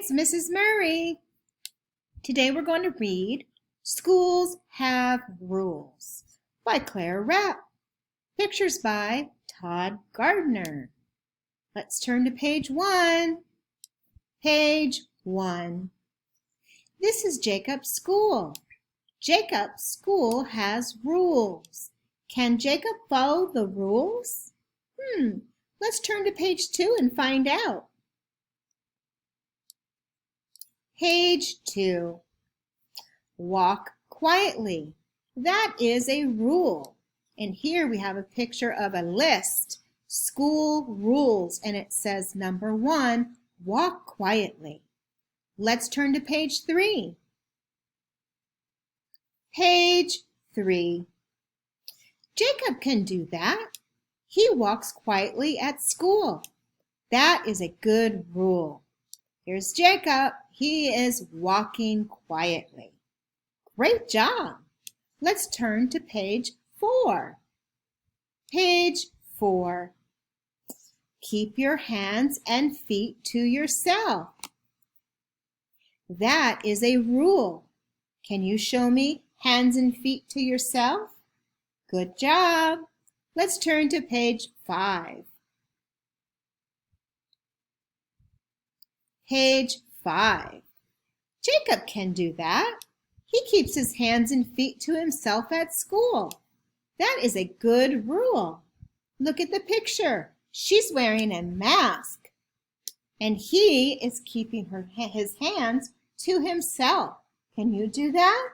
it's Mrs. Murray. Today we're going to read Schools Have Rules by Claire Rapp. Pictures by Todd Gardner. Let's turn to page 1. Page 1. This is Jacob's school. Jacob's school has rules. Can Jacob follow the rules? Let's turn to page 2 and find out. Page 2. Walk quietly. That is a rule. And here we have a picture of a list, school rules, and it says number 1, walk quietly. Let's turn to page 3. Page 3. Jacob can do that. He walks quietly at school. That is a good rule. Here's Jacob. He is walking quietly. Great job. Let's turn to page 4. Page 4. Keep your hands and feet to yourself. That is a rule. Can you show me hands and feet to yourself? Good job. Let's turn to page 5. Page 5. Jacob can do that. He keeps his hands and feet to himself at school. That is a good rule. Look at the picture. She's wearing a mask, and he is keeping his hands to himself. Can you do that?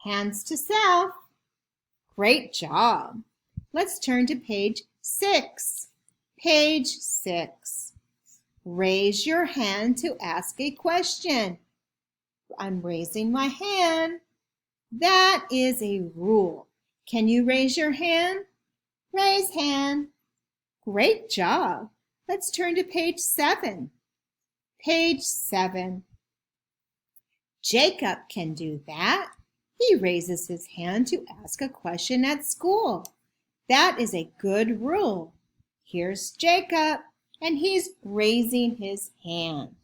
Hands to self. Great job. Let's turn to page 6. Page 6. Raise your hand to ask a question. I'm raising my hand. That is a rule. Can you raise your hand? Raise hand. Great job. Let's turn to page 7. Page 7. Jacob can do that. He raises his hand to ask a question at school. That is a good rule. Here's Jacob, and he's raising his hand.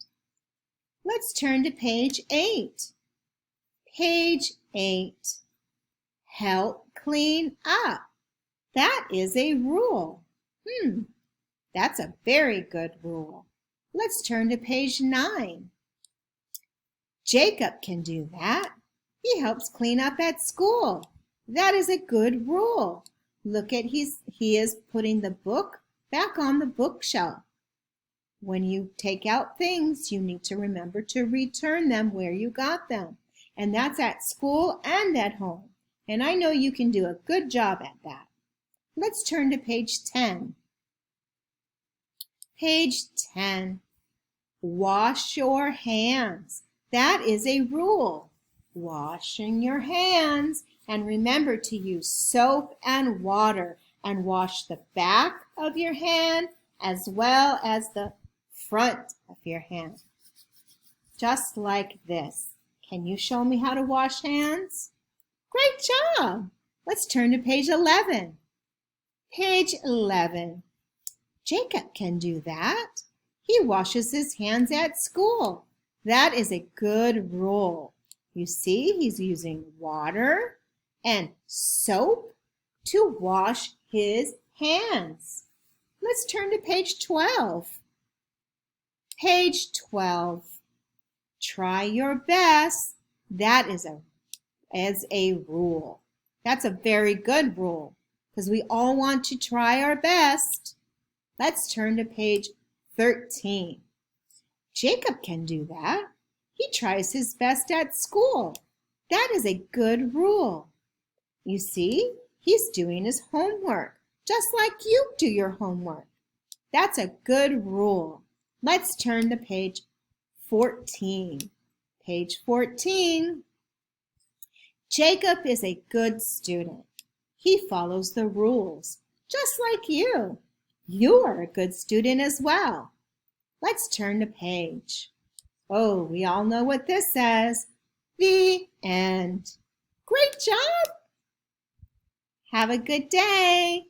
Let's turn to page 8. Page 8. Help clean up. That is a rule. That's a very good rule. Let's turn to page 9. Jacob can do that. He helps clean up at school. That is a good rule. Look at he is putting the book back on the bookshelf. When you take out things, you need to remember to return them where you got them. And that's at school and at home. And I know you can do a good job at that. Let's turn to page 10. Page 10. Wash your hands. That is a rule. Washing your hands. And remember to use soap and water and wash the back of your hand as well as the front of your hand. Just like this. Can you show me how to wash hands? Great job. Let's turn to page 11. Page 11. Jacob can do that. He washes his hands at school. That is a good rule. You see, he's using water and soap to wash his hands. Let's turn to page 12. Page 12. Try your best. That is a rule. That's a very good rule because we all want to try our best. Let's turn to page 13. Jacob can do that. He tries his best at school. That is a good rule. You see, he's doing his homework, just like you do your homework. That's a good rule. Let's turn to page 14. Page 14. Jacob is a good student. He follows the rules, just like you. You are a good student as well. Let's turn the page. Oh, we all know what this says. The end. Great job. Have a good day.